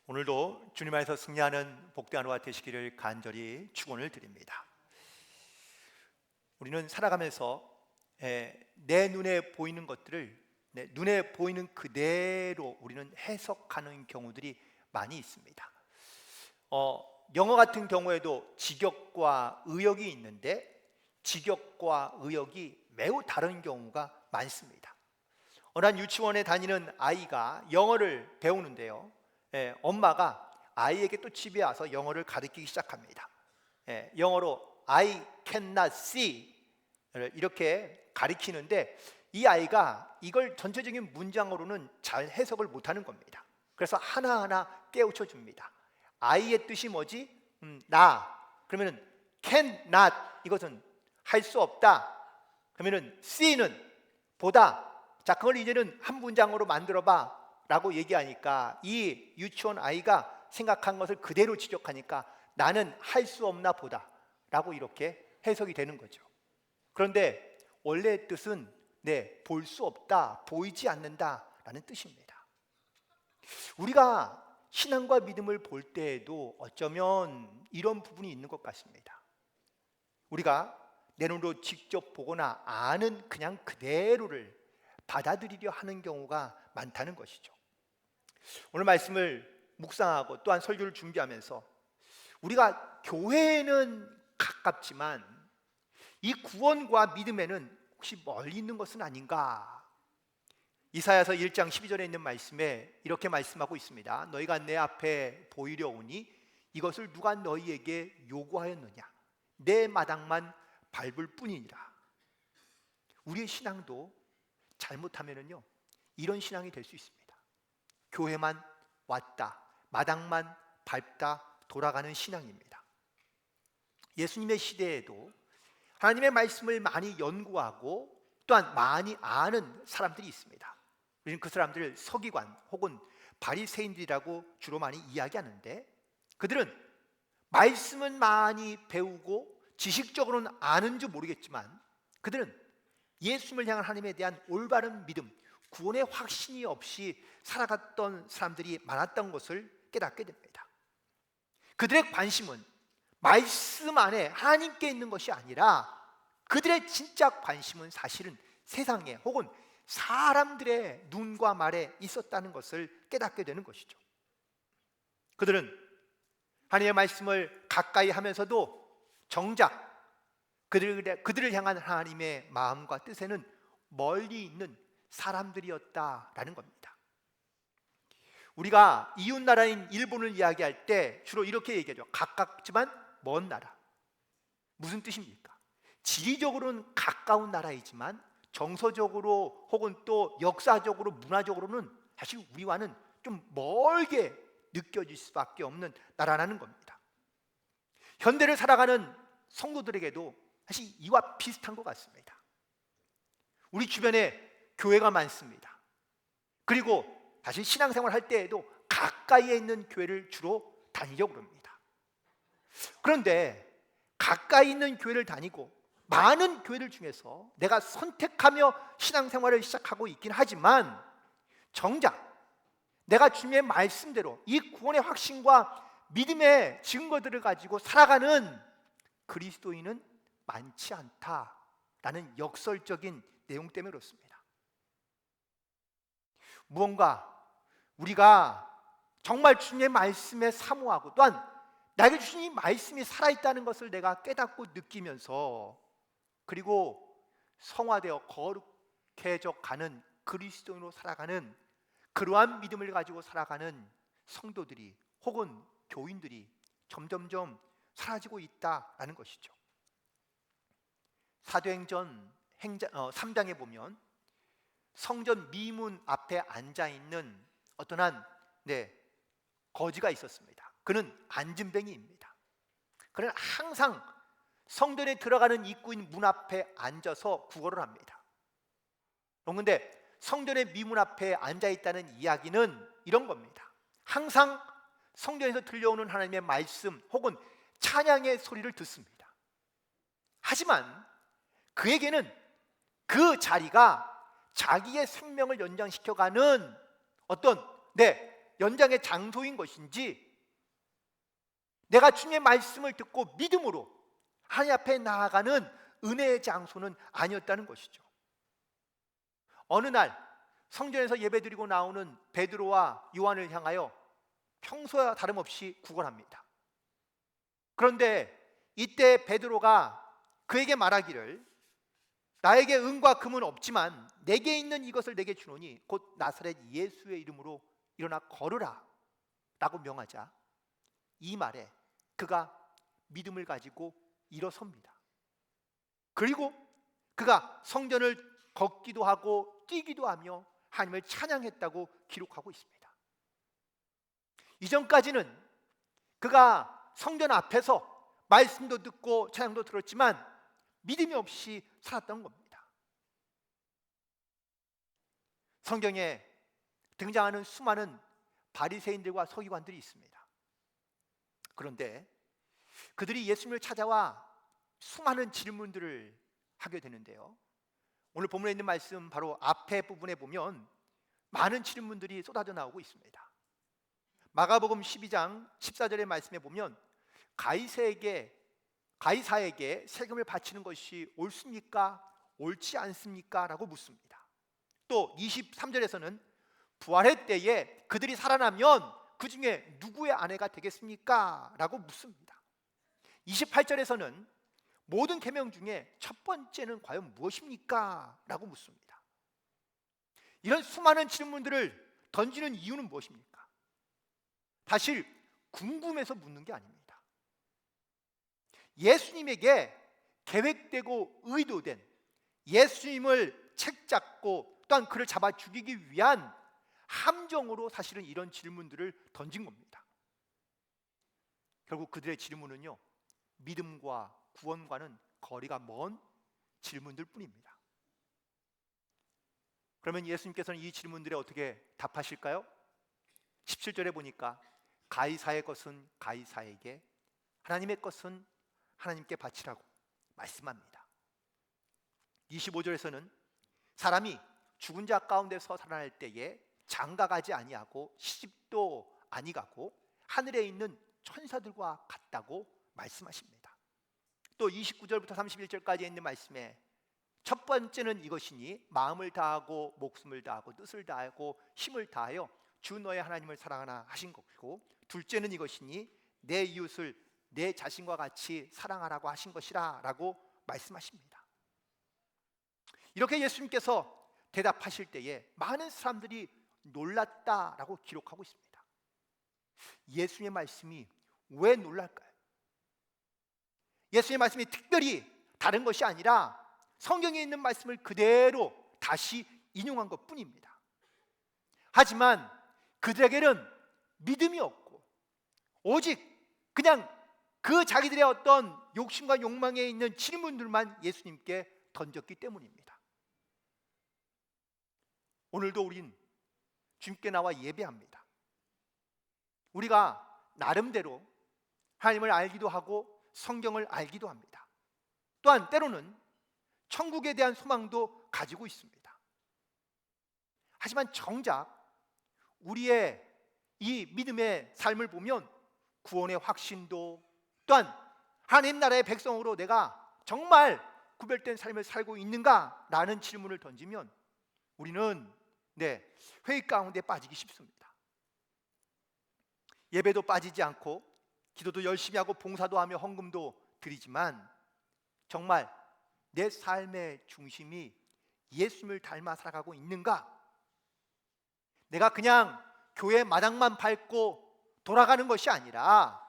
오늘도 주님 안에서 승리하는 복된 하루가 되시기를 간절히 축원을 드립니다. 우리는 살아가면서 내 눈에 보이는 것들을 눈에 보이는 그대로 우리는 해석하는 경우들이 많이 있습니다. 영어 같은 경우에도 직역과 의역이 있는데 직역과 의역이 매우 다른 경우가 많습니다. 어느 한 유치원에 다니는 아이가 영어를 배우는데요, 엄마가 아이에게 또 집에 와서 영어를 가르치기 시작합니다. 영어로 I cannot see 이렇게 가르치는데 이 아이가 이걸 전체적인 문장으로는 잘 해석을 못하는 겁니다. 그래서 하나하나 깨우쳐 줍니다. I의 뜻이 뭐지? 나. 그러면은 cannot, 이것은 할 수 없다. 그러면은 see는 보다. 자, 그걸 이제는 한 문장으로 만들어 봐 라고 얘기하니까 이 유치원 아이가 생각한 것을 그대로 지적하니까 나는 할 수 없나 보다 라고 이렇게 해석이 되는 거죠. 그런데 원래의 뜻은 볼 수 없다, 보이지 않는다 라는 뜻입니다. 우리가 신앙과 믿음을 볼 때에도 어쩌면 이런 부분이 있는 것 같습니다. 우리가 내 눈으로 직접 보거나 아는 그냥 그대로를 받아들이려 하는 경우가 많다는 것이죠. 오늘 말씀을 묵상하고 또한 설교를 준비하면서 우리가 교회에는 가깝지만 이 구원과 믿음에는 혹시 멀리 있는 것은 아닌가? 이사야서 1장 12절에 있는 말씀에 이렇게 말씀하고 있습니다. 너희가 내 앞에 보이려 오니 이것을 누가 너희에게 요구하였느냐? 내 마당만 밟을 뿐이니라. 우리의 신앙도 잘못하면은요, 이런 신앙이 될 수 있습니다. 교회만 왔다, 마당만 밟다 돌아가는 신앙입니다. 예수님의 시대에도 하나님의 말씀을 많이 연구하고 또한 많이 아는 사람들이 있습니다. 우리는 그 사람들을 서기관 혹은 바리새인들이라고 주로 많이 이야기하는데, 그들은 말씀은 많이 배우고 지식적으로는 아는지 모르겠지만 그들은 예수님을 향한 하나님에 대한 올바른 믿음, 구원의 확신이 없이 살아갔던 사람들이 많았던 것을 깨닫게 됩니다. 그들의 관심은 말씀 안에 하나님께 있는 것이 아니라 그들의 진짜 관심은 사실은 세상에 혹은 사람들의 눈과 말에 있었다는 것을 깨닫게 되는 것이죠. 그들은 하나님의 말씀을 가까이 하면서도 정작 그들을 향한 하나님의 마음과 뜻에는 멀리 있는 사람들이었다라는 겁니다. 우리가 이웃 나라인 일본을 이야기할 때 주로 이렇게 얘기하죠. 가깝지만 먼 나라. 무슨 뜻입니까? 지리적으로는 가까운 나라이지만 정서적으로 혹은 또 역사적으로 문화적으로는 사실 우리와는 좀 멀게 느껴질 수밖에 없는 나라라는 겁니다. 현대를 살아가는 성도들에게도 사실 이와 비슷한 것 같습니다. 우리 주변에 교회가 많습니다. 그리고 사실 신앙생활 할 때에도 가까이에 있는 교회를 주로 다니려고 합니다. 그런데 가까이 있는 교회를 다니고 많은 교회들 중에서 내가 선택하며 신앙생활을 시작하고 있긴 하지만 정작 내가 주님의 말씀대로 이 구원의 확신과 믿음의 증거들을 가지고 살아가는 그리스도인은 많지 않다라는 역설적인 내용 때문에 그렇습니다. 무언가 우리가 정말 주님의 말씀에 사모하고 또한 나에게 주신 이 말씀이 살아있다는 것을 내가 깨닫고 느끼면서 그리고 성화되어 거룩해져 가는 그리스도인으로 살아가는 그러한 믿음을 가지고 살아가는 성도들이 혹은 교인들이 점점점 사라지고 있다라는 것이죠. 사도행전 3장에 보면 성전 미문 앞에 앉아있는 어떤 한 거지가 있었습니다. 그는 안진뱅이입니다. 그는 항상 성전에 들어가는 입구인 문 앞에 앉아서 구걸을 합니다. 그런데 성전의 미문 앞에 앉아있다는 이야기는 이런 겁니다. 항상 성전에서 들려오는 하나님의 말씀 혹은 찬양의 소리를 듣습니다. 하지만 그에게는 그 자리가 자기의 생명을 연장시켜가는 어떤 연장의 장소인 것인지, 내가 주님의 말씀을 듣고 믿음으로 하나님 앞에 나아가는 은혜의 장소는 아니었다는 것이죠. 어느 날 성전에서 예배드리고 나오는 베드로와 요한을 향하여 평소와 다름없이 구걸합니다. 그런데 이때 베드로가 그에게 말하기를, 나에게 은과 금은 없지만 내게 있는 이것을 내게 주노니 곧 나사렛 예수의 이름으로 일어나 걸으라 라고 명하자, 이 말에 그가 믿음을 가지고 일어섭니다. 그리고 그가 성전을 걷기도 하고 뛰기도 하며 하나님을 찬양했다고 기록하고 있습니다. 이전까지는 그가 성전 앞에서 말씀도 듣고 찬양도 들었지만 믿음이 없이 살았던 겁니다. 성경에 등장하는 수많은 바리새인들과 서기관들이 있습니다. 그런데 그들이 예수님을 찾아와 수많은 질문들을 하게 되는데요, 오늘 본문에 있는 말씀 바로 앞에 부분에 보면 많은 질문들이 쏟아져 나오고 있습니다. 마가복음 12장 14절의 말씀에 보면 가이사에게 세금을 바치는 것이 옳습니까? 옳지 않습니까? 라고 묻습니다. 또 23절에서는 부활의 때에 그들이 살아나면 그 중에 누구의 아내가 되겠습니까? 라고 묻습니다. 28절에서는 모든 계명 중에 첫 번째는 과연 무엇입니까? 라고 묻습니다. 이런 수많은 질문들을 던지는 이유는 무엇입니까? 사실 궁금해서 묻는 게 아닙니다. 예수님에게 계획되고 의도된, 예수님을 책잡고 또한 그를 잡아 죽이기 위한 함정으로 사실은 이런 질문들을 던진 겁니다. 결국 그들의 질문은요, 믿음과 구원과는 거리가 먼 질문들 뿐입니다. 그러면 예수님께서는 이 질문들에 어떻게 답하실까요? 17절에 보니까 가이사의 것은 가이사에게, 하나님의 것은 하나님께 바치라고 말씀합니다. 25절에서는 사람이 죽은 자 가운데서 살아날 때에 장가가지 아니하고 시집도 아니가고 하늘에 있는 천사들과 같다고 말씀하십니다. 또 29절부터 31절까지 있는 말씀에 첫 번째는 이것이니 마음을 다하고 목숨을 다하고 뜻을 다하고 힘을 다하여 주 너의 하나님을 사랑하라 하신 것이고, 둘째는 이것이니 내 이웃을 내 자신과 같이 사랑하라고 하신 것이라 라고 말씀하십니다. 이렇게 예수님께서 대답하실 때에 많은 사람들이 놀랐다라고 기록하고 있습니다. 예수님의 말씀이 왜 놀랄까요? 예수님의 말씀이 특별히 다른 것이 아니라 성경에 있는 말씀을 그대로 다시 인용한 것 뿐입니다. 하지만 그들에게는 믿음이 없고 오직 그냥 그 자기들의 어떤 욕심과 욕망에 있는 질문들만 예수님께 던졌기 때문입니다. 오늘도 우린 주님께 나와 예배합니다. 우리가 나름대로 하나님을 알기도 하고 성경을 알기도 합니다. 또한 때로는 천국에 대한 소망도 가지고 있습니다. 하지만 정작 우리의 이 믿음의 삶을 보면 구원의 확신도, 또한 하나님 나라의 백성으로 내가 정말 구별된 삶을 살고 있는가? 라는 질문을 던지면 우리는 회의 가운데 빠지기 쉽습니다. 예배도 빠지지 않고 기도도 열심히 하고 봉사도 하며 헌금도 드리지만 정말 내 삶의 중심이 예수님을 닮아 살아가고 있는가? 내가 그냥 교회 마당만 밟고 돌아가는 것이 아니라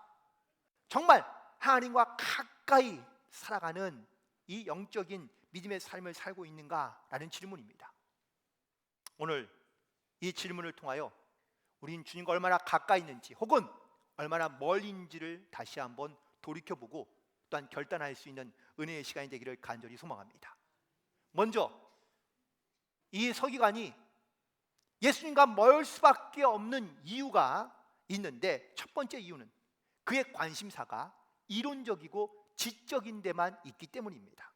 정말 하나님과 가까이 살아가는 이 영적인 믿음의 삶을 살고 있는가라는 질문입니다. 오늘 이 질문을 통하여 우린 주님과 얼마나 가까이 있는지 혹은 얼마나 멀리 있는지를 다시 한번 돌이켜보고 또한 결단할 수 있는 은혜의 시간이 되기를 간절히 소망합니다. 먼저 이 서기관이 예수님과 멀 수밖에 없는 이유가 있는데, 첫 번째 이유는 그의 관심사가 이론적이고 지적인 데만 있기 때문입니다.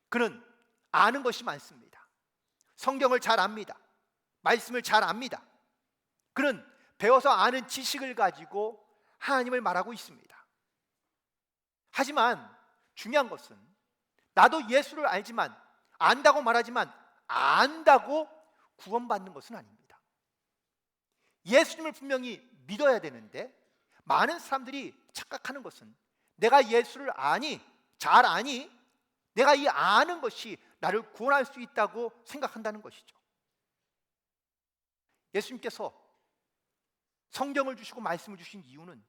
그는 아는 것이 많습니다. 성경을 잘 압니다. 말씀을 잘 압니다. 그는 배워서 아는 지식을 가지고 하나님을 말하고 있습니다. 하지만 중요한 것은 나도 예수를 알지만, 안다고 말하지만 안다고 구원받는 것은 아닙니다. 예수님을 분명히 믿어야 되는데 많은 사람들이 착각하는 것은 내가 예수를 아니, 잘 아니, 내가 이 아는 것이 나를 구원할 수 있다고 생각한다는 것이죠. 예수님께서 성경을 주시고 말씀을 주신 이유는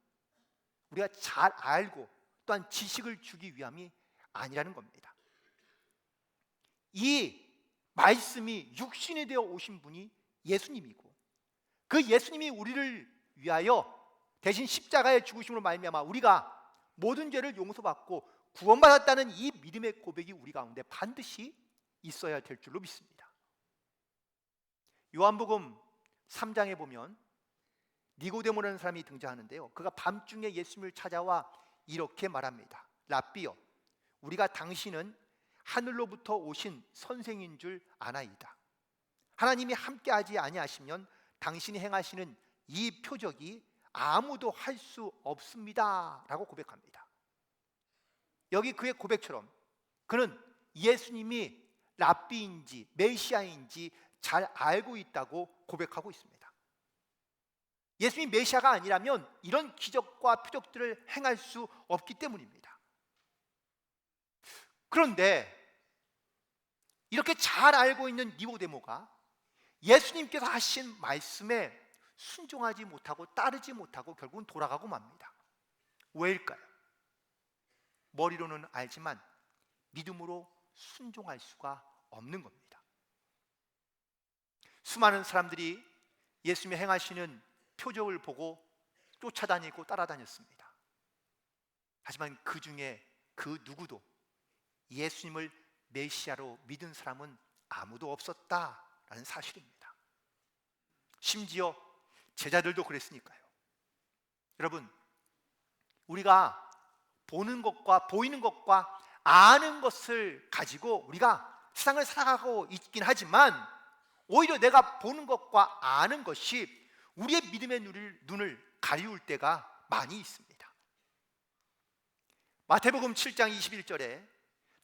우리가 잘 알고 또한 지식을 주기 위함이 아니라는 겁니다. 이 말씀이 육신이 되어 오신 분이 예수님이고, 그 예수님이 우리를 위하여 대신 십자가의 죽으심으로 말미암아 우리가 모든 죄를 용서받고 구원받았다는 이 믿음의 고백이 우리 가운데 반드시 있어야 될 줄로 믿습니다. 요한복음 3장에 보면 니고데모라는 사람이 등장하는데요, 그가 밤중에 예수님을 찾아와 이렇게 말합니다. 랍비여, 우리가 당신은 하늘로부터 오신 선생인 줄 아나이다. 하나님이 함께하지 아니하시면 당신이 행하시는 이 표적이 아무도 할 수 없습니다 라고 고백합니다. 여기 그의 고백처럼 그는 예수님이 랍비인지 메시아인지 잘 알고 있다고 고백하고 있습니다. 예수님이 메시아가 아니라면 이런 기적과 표적들을 행할 수 없기 때문입니다. 그런데 이렇게 잘 알고 있는 니고데모가 예수님께서 하신 말씀에 순종하지 못하고 따르지 못하고 결국은 돌아가고 맙니다. 왜일까요? 머리로는 알지만 믿음으로 순종할 수가 없는 겁니다. 수많은 사람들이 예수님이 행하시는 표적을 보고 쫓아다니고 따라다녔습니다. 하지만 그 중에 그 누구도 예수님을 메시아로 믿은 사람은 아무도 없었다라는 사실입니다. 심지어 제자들도 그랬으니까요. 여러분, 우리가 보는 것과 보이는 것과 아는 것을 가지고 우리가 세상을 살아가고 있긴 하지만 오히려 내가 보는 것과 아는 것이 우리의 믿음의 눈을 가리울 때가 많이 있습니다. 마태복음 7장 21절에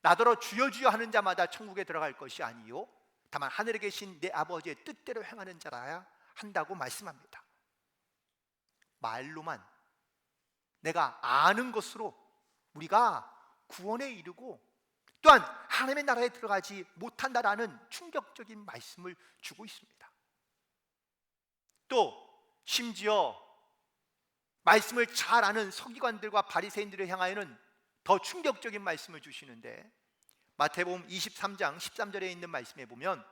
나더러 주여 주여 하는 자마다 천국에 들어갈 것이 아니요 다만 하늘에 계신 내 아버지의 뜻대로 행하는 자라야 한다고 말씀합니다. 말로만 내가 아는 것으로 우리가 구원에 이르고 또한 하나님의 나라에 들어가지 못한다라는 충격적인 말씀을 주고 있습니다. 또 심지어 말씀을 잘 아는 서기관들과 바리새인들을 향하여는 더 충격적인 말씀을 주시는데, 마태복음 23장 13절에 있는 말씀에 보면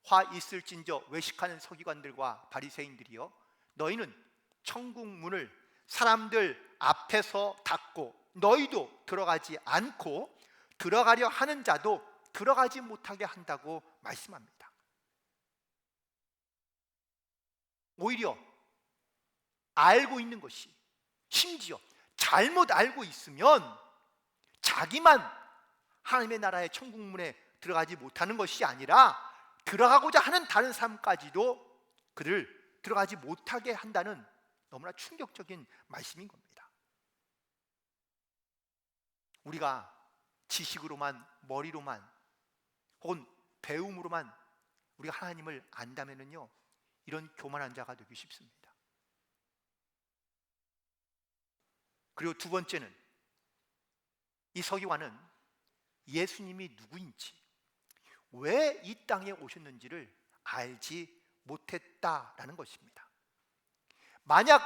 화 있을진저 외식하는 서기관들과 바리새인들이여, 너희는 천국 문을 사람들 앞에서 닫고 너희도 들어가지 않고 들어가려 하는 자도 들어가지 못하게 한다고 말씀합니다. 오히려 알고 있는 것이, 심지어 잘못 알고 있으면 자기만 하나님의 나라의 천국 문에 들어가지 못하는 것이 아니라 들어가고자 하는 다른 사람까지도 그를 들어가지 못하게 한다는 너무나 충격적인 말씀인 겁니다. 우리가 지식으로만, 머리로만 혹은 배움으로만 우리가 하나님을 안다면요, 이런 교만한 자가 되기 쉽습니다. 그리고 두 번째는 이 서기관은 예수님이 누구인지, 왜 이 땅에 오셨는지를 알지 못했다라는 것입니다. 만약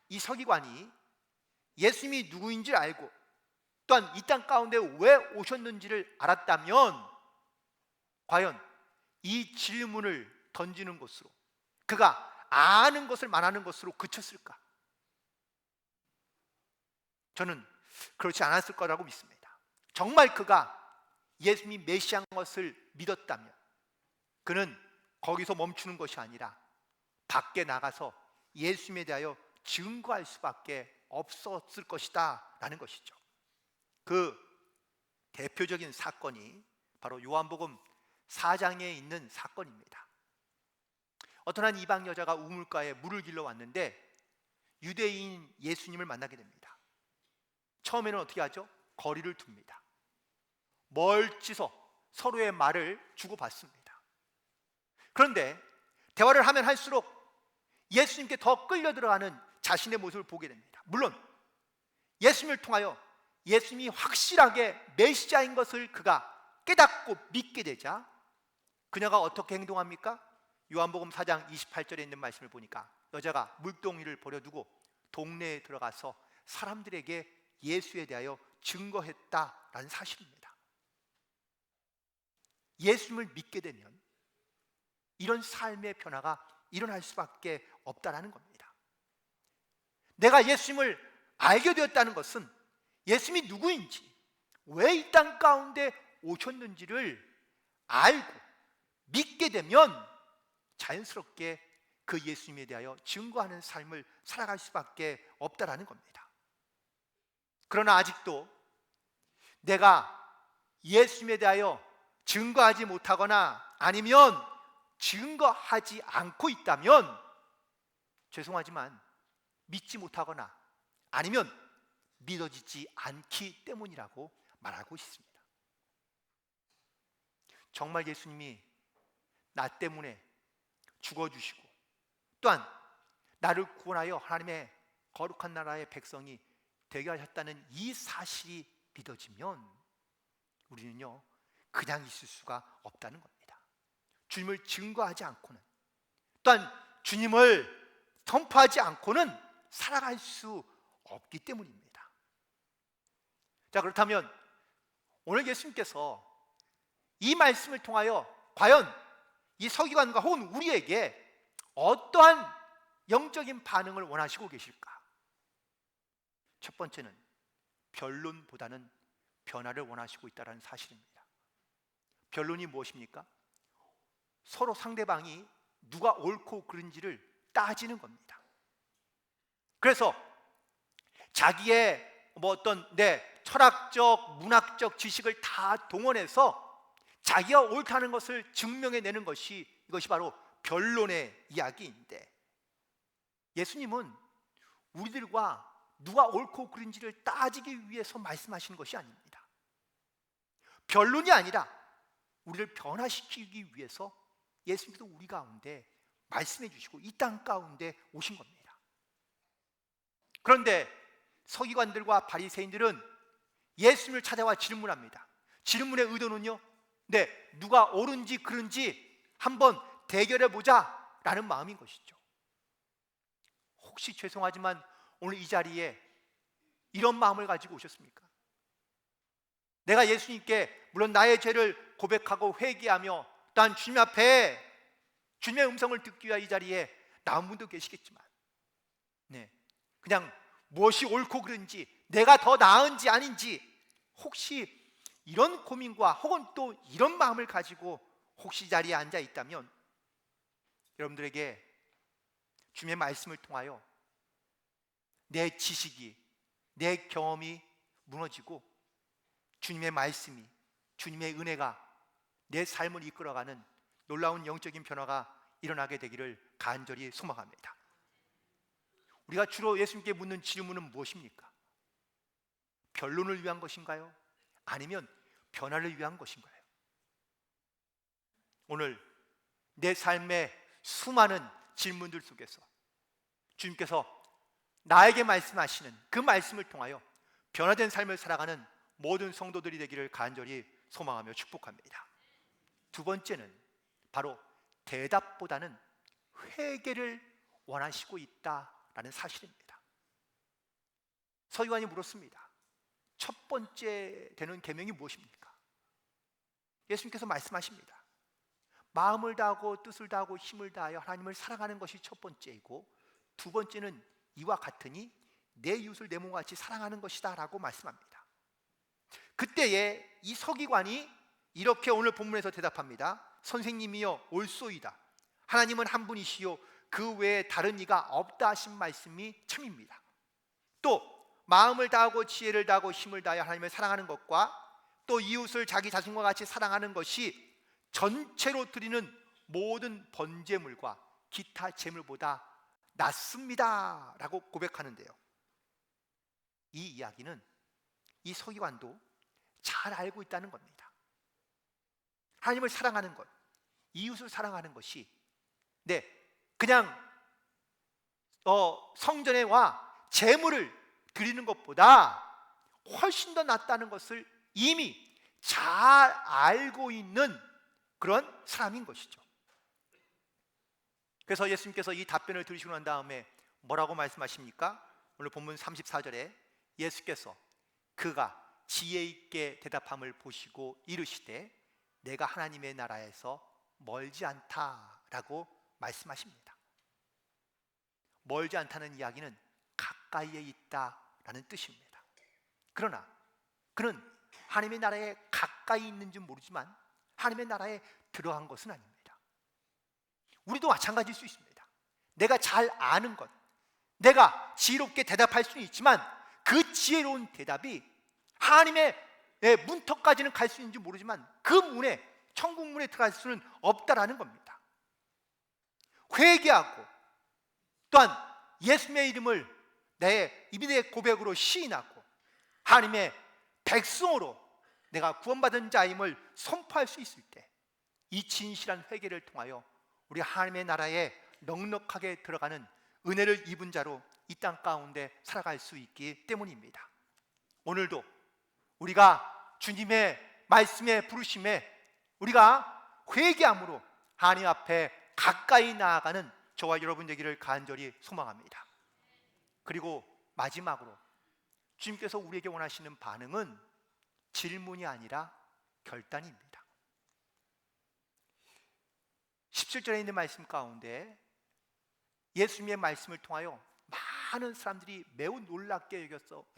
이 서기관이 예수님이 누구인지 알고 또한 이 땅 가운데 왜 오셨는지를 알았다면 과연 이 질문을 던지는 것으로, 그가 아는 것을 말하는 것으로 그쳤을까? 저는 그렇지 않았을 거라고 믿습니다. 정말 그가 예수님이 메시아인 것을 믿었다면 그는 거기서 멈추는 것이 아니라 밖에 나가서 예수님에 대하여 증거할 수밖에 없었을 것이다 라는 것이죠. 그 대표적인 사건이 바로 요한복음 4장에 있는 사건입니다. 어떤 한 이방 여자가 우물가에 물을 길러 왔는데 유대인 예수님을 만나게 됩니다. 처음에는 어떻게 하죠? 거리를 둡니다. 멀찍이서 서로의 말을 주고받습니다. 그런데 대화를 하면 할수록 예수님께 더 끌려 들어가는 자신의 모습을 보게 됩니다. 물론 예수님을 통하여 예수님이 확실하게 메시아인 것을 그가 깨닫고 믿게 되자 그녀가 어떻게 행동합니까? 요한복음 4장 28절에 있는 말씀을 보니까 여자가 물동이를 버려두고 동네에 들어가서 사람들에게 예수에 대하여 증거했다라는 사실입니다. 예수님을 믿게 되면 이런 삶의 변화가 일어날 수밖에 없다라는 겁니다. 내가 예수님을 알게 되었다는 것은 예수님이 누구인지, 왜 이 땅 가운데 오셨는지를 알고 믿게 되면 자연스럽게 그 예수님에 대하여 증거하는 삶을 살아갈 수밖에 없다라는 겁니다. 그러나 아직도 내가 예수님에 대하여 증거하지 못하거나 아니면 증거하지 않고 있다면 죄송하지만 믿지 못하거나 아니면 믿어지지 않기 때문이라고 말하고 있습니다. 정말 예수님이 나 때문에 죽어주시고 또한 나를 구원하여 하나님의 거룩한 나라의 백성이 되게 하셨다는 이 사실이 믿어지면 우리는요 그냥 있을 수가 없다는 겁니다. 주님을 증거하지 않고는 또한 주님을 선포하지 않고는 살아갈 수 없기 때문입니다. 자, 그렇다면 오늘 예수님께서 이 말씀을 통하여 과연 이 서기관과 혹은 우리에게 어떠한 영적인 반응을 원하시고 계실까? 첫 번째는 변론보다는 변화를 원하시고 있다는 사실입니다. 변론이 무엇입니까? 서로 상대방이 누가 옳고 그른지를 따지는 겁니다. 그래서 자기의 어떤 철학적, 문학적 지식을 다 동원해서 자기가 옳다는 것을 증명해내는 것이 이것이 바로 변론의 이야기인데 예수님은 우리들과 누가 옳고 그른지를 따지기 위해서 말씀하시는 것이 아닙니다. 변론이 아니라 우리를 변화시키기 위해서 예수님께서 우리 가운데 말씀해 주시고 이 땅 가운데 오신 겁니다. 그런데 서기관들과 바리새인들은 예수님을 찾아와 질문합니다. 질문의 의도는요, 누가 옳은지 그른지 한번 대결해 보자 라는 마음인 것이죠. 혹시 죄송하지만 오늘 이 자리에 이런 마음을 가지고 오셨습니까? 내가 예수님께 물론 나의 죄를 고백하고 회개하며 또한 주님 앞에 주님의 음성을 듣기 위해 이 자리에 나온 분도 계시겠지만 그냥 무엇이 옳고 그른지 내가 더 나은지 아닌지 혹시 이런 고민과 혹은 또 이런 마음을 가지고 혹시 자리에 앉아 있다면 여러분들에게 주님의 말씀을 통하여 내 지식이 내 경험이 무너지고 주님의 말씀이 주님의 은혜가 내 삶을 이끌어가는 놀라운 영적인 변화가 일어나게 되기를 간절히 소망합니다. 우리가 주로 예수님께 묻는 질문은 무엇입니까? 변론을 위한 것인가요? 아니면 변화를 위한 것인가요? 오늘 내 삶의 수많은 질문들 속에서 주님께서 나에게 말씀하시는 그 말씀을 통하여 변화된 삶을 살아가는 모든 성도들이 되기를 간절히 소망하며 축복합니다. 두 번째는 바로 대답보다는 회개를 원하시고 있다라는 사실입니다. 서기관이 물었습니다. 첫 번째 되는 계명이 무엇입니까? 예수님께서 말씀하십니다. 마음을 다하고 뜻을 다하고 힘을 다하여 하나님을 사랑하는 것이 첫 번째이고 두 번째는 이와 같으니 내 이웃을 내 몸과 같이 사랑하는 것이다 라고 말씀합니다. 그때에 이 서기관이 이렇게 오늘 본문에서 대답합니다. 선생님이여 옳소이다. 하나님은 한 분이시요 그 외에 다른 이가 없다 하신 말씀이 참입니다. 또 마음을 다하고 지혜를 다하고 힘을 다하여 하나님을 사랑하는 것과 또 이웃을 자기 자신과 같이 사랑하는 것이 전체로 드리는 모든 번제물과 기타 재물보다 낫습니다 라고 고백하는데요, 이 이야기는 이 서기관도 잘 알고 있다는 겁니다. 하나님을 사랑하는 것, 이웃을 사랑하는 것이 그냥 성전에 와 제물을 드리는 것보다 훨씬 더 낫다는 것을 이미 잘 알고 있는 그런 사람인 것이죠. 그래서 예수님께서 이 답변을 들으시고 난 다음에 뭐라고 말씀하십니까? 오늘 본문 34절에 예수께서 그가 지혜 있게 대답함을 보시고 이르시되 내가 하나님의 나라에서 멀지 않다라고 말씀하십니다. 멀지 않다는 이야기는 가까이에 있다라는 뜻입니다. 그러나 그는 하나님의 나라에 가까이 있는지 모르지만 하나님의 나라에 들어간 것은 아닙니다. 우리도 마찬가지일 수 있습니다. 내가 잘 아는 것, 내가 지혜롭게 대답할 수는 있지만 그 지혜로운 대답이 하나님의 문턱까지는 갈 수 있는지 모르지만 그 문에, 천국 문에 들어갈 수는 없다라는 겁니다. 회개하고 또한 예수님의 이름을 내 입의 고백으로 시인하고 하나님의 백성으로 내가 구원받은 자임을 선포할 수 있을 때 이 진실한 회개를 통하여 우리 하나님의 나라에 넉넉하게 들어가는 은혜를 입은 자로 이 땅 가운데 살아갈 수 있기 때문입니다. 오늘도 우리가 주님의 말씀에 부르심에 우리가 회개함으로 하나님 앞에 가까이 나아가는 저와 여러분 되기를 간절히 소망합니다. 그리고 마지막으로 주님께서 우리에게 원하시는 반응은 질문이 아니라 결단입니다. 17절에 있는 말씀 가운데 예수님의 말씀을 통하여 많은 사람들이 매우 놀랍게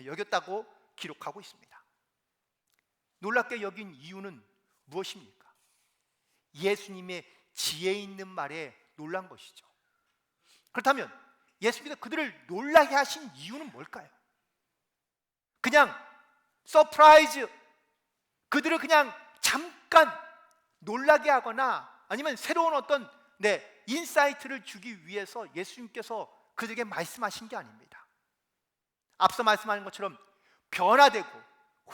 여겼다고 기록하고 있습니다. 놀랍게 여긴 이유는 무엇입니까? 예수님의 지혜 있는 말에 놀란 것이죠. 그렇다면 예수님께서 그들을 놀라게 하신 이유는 뭘까요? 그냥 서프라이즈, 그들을 그냥 잠깐 놀라게 하거나 아니면 새로운 어떤 인사이트를 주기 위해서 예수님께서 그들에게 말씀하신 게 아닙니다. 앞서 말씀하신 것처럼 변화되고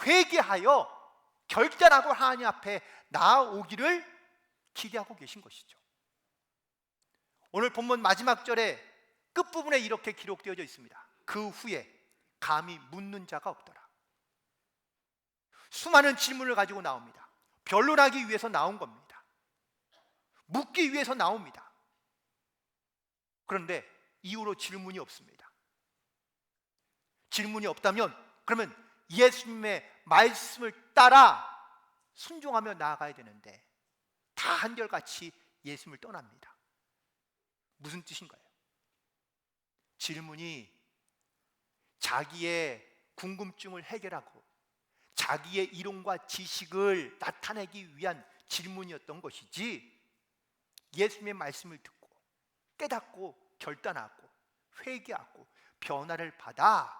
회개하여 결단하고 하나님 앞에 나아오기를 기대하고 계신 것이죠. 오늘 본문 마지막 절에 끝부분에 이렇게 기록되어져 있습니다. 그 후에 감히 묻는 자가 없더라. 수많은 질문을 가지고 나옵니다. 변론하기 위해서 나온 겁니다. 묻기 위해서 나옵니다. 그런데 이후로 질문이 없습니다. 질문이 없다면 그러면 예수님의 말씀을 따라 순종하며 나아가야 되는데 다 한결같이 예수님을 떠납니다. 무슨 뜻인가요? 질문이 자기의 궁금증을 해결하고 자기의 이론과 지식을 나타내기 위한 질문이었던 것이지, 예수님의 말씀을 듣고 깨닫고 결단하고 회개하고 변화를 받아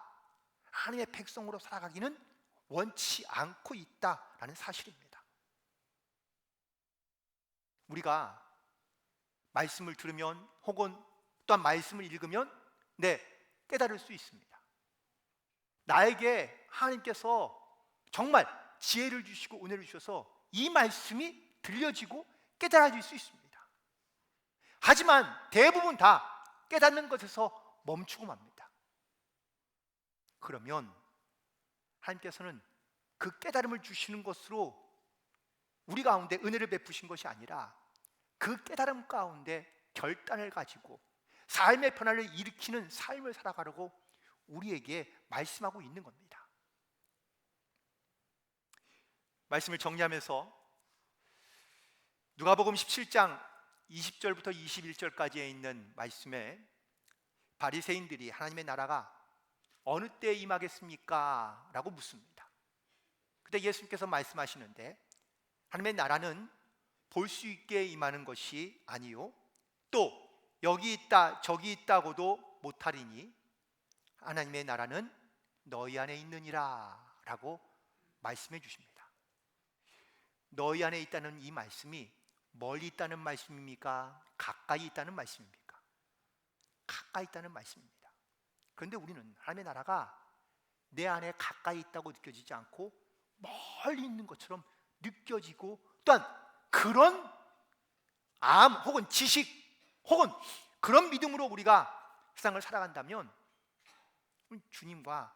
하나님의 백성으로 살아가기는 원치 않고 있다라는 사실입니다. 우리가 말씀을 들으면 혹은 또한 말씀을 읽으면 깨달을 수 있습니다. 나에게 하나님께서 정말 지혜를 주시고 은혜를 주셔서 이 말씀이 들려지고 깨달아질 수 있습니다. 하지만 대부분 다 깨닫는 것에서 멈추고 맙니다. 그러면 하나님께서는 그 깨달음을 주시는 것으로 우리 가운데 은혜를 베푸신 것이 아니라 그 깨달음 가운데 결단을 가지고 삶의 변화를 일으키는 삶을 살아가려고 우리에게 말씀하고 있는 겁니다. 말씀을 정리하면서 누가복음 17장 20절부터 21절까지에 있는 말씀에 바리새인들이 하나님의 나라가 어느 때에 임하겠습니까? 라고 묻습니다. 그때 예수님께서 말씀하시는데 하나님의 나라는 볼 수 있게 임하는 것이 아니요 또 여기 있다 저기 있다고도 못하리니 하나님의 나라는 너희 안에 있느니라 라고 말씀해 주십니다. 너희 안에 있다는 이 말씀이 멀리 있다는 말씀입니까? 가까이 있다는 말씀입니까? 가까이 있다는 말씀입니다. 그런데 우리는 하나님의 나라가 내 안에 가까이 있다고 느껴지지 않고 멀리 있는 것처럼 느껴지고, 또한 그런 암 혹은 지식 혹은 그런 믿음으로 우리가 세상을 살아간다면 주님과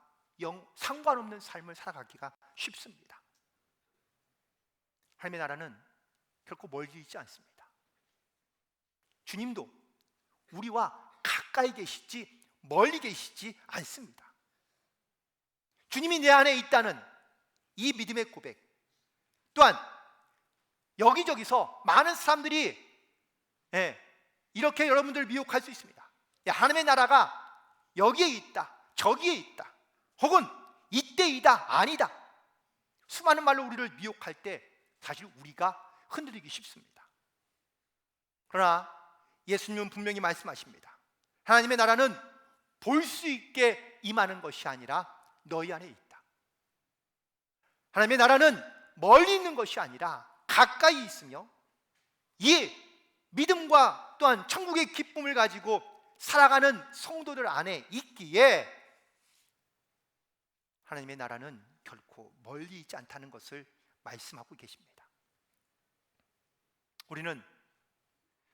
상관없는 삶을 살아가기가 쉽습니다. 하나님의 나라는 결코 멀리 있지 않습니다. 주님도 우리와 가까이 계시지 멀리 계시지 않습니다. 주님이 내 안에 있다는 이 믿음의 고백, 또한 여기저기서 많은 사람들이 이렇게 여러분들을 미혹할 수 있습니다. 하나님의 나라가 여기에 있다, 저기에 있다, 혹은 이때이다, 아니다. 수많은 말로 우리를 미혹할 때 사실 우리가 흔들리기 쉽습니다. 그러나 예수님은 분명히 말씀하십니다. 하나님의 나라는 볼 수 있게 임하는 것이 아니라 너희 안에 있다. 하나님의 나라는 멀리 있는 것이 아니라 가까이 있으며, 이 믿음과 또한 천국의 기쁨을 가지고 살아가는 성도들 안에 있기에 하나님의 나라는 결코 멀리 있지 않다는 것을 말씀하고 계십니다. 우리는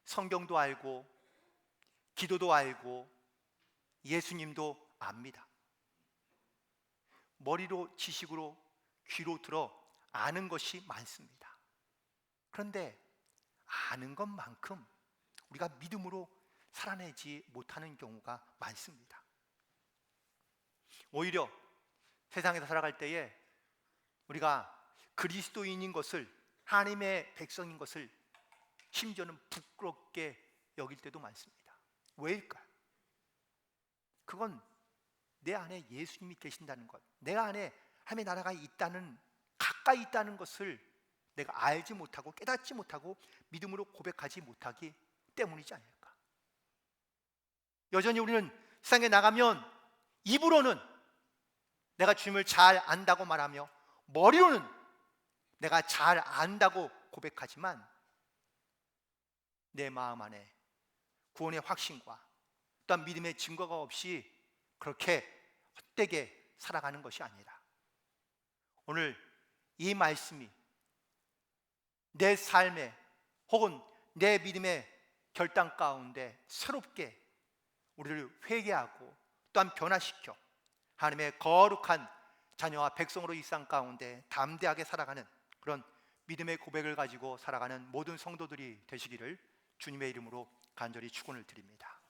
성경도 알고 기도도 알고 예수님도 압니다. 머리로 지식으로 귀로 들어 아는 것이 많습니다. 그런데 아는 것만큼 우리가 믿음으로 살아내지 못하는 경우가 많습니다. 오히려 세상에서 살아갈 때에 우리가 그리스도인인 것을, 하나님의 백성인 것을 심지어는 부끄럽게 여길 때도 많습니다. 왜일까요? 그건 내 안에 예수님이 계신다는 것, 내 안에 하나님의 나라가 있다는, 가까이 있다는 것을 내가 알지 못하고 깨닫지 못하고 믿음으로 고백하지 못하기 때문이지 않을까. 여전히 우리는 세상에 나가면 입으로는 내가 주님을 잘 안다고 말하며 머리로는 내가 잘 안다고 고백하지만 내 마음 안에 구원의 확신과 또한 믿음의 증거가 없이 그렇게 헛되게 살아가는 것이 아니라, 오늘 이 말씀이 내 삶에 혹은 내 믿음의 결단 가운데 새롭게 우리를 회개하고 또한 변화시켜 하나님의 거룩한 자녀와 백성으로 이 땅 가운데 담대하게 살아가는 그런 믿음의 고백을 가지고 살아가는 모든 성도들이 되시기를 주님의 이름으로 간절히 축원을 드립니다.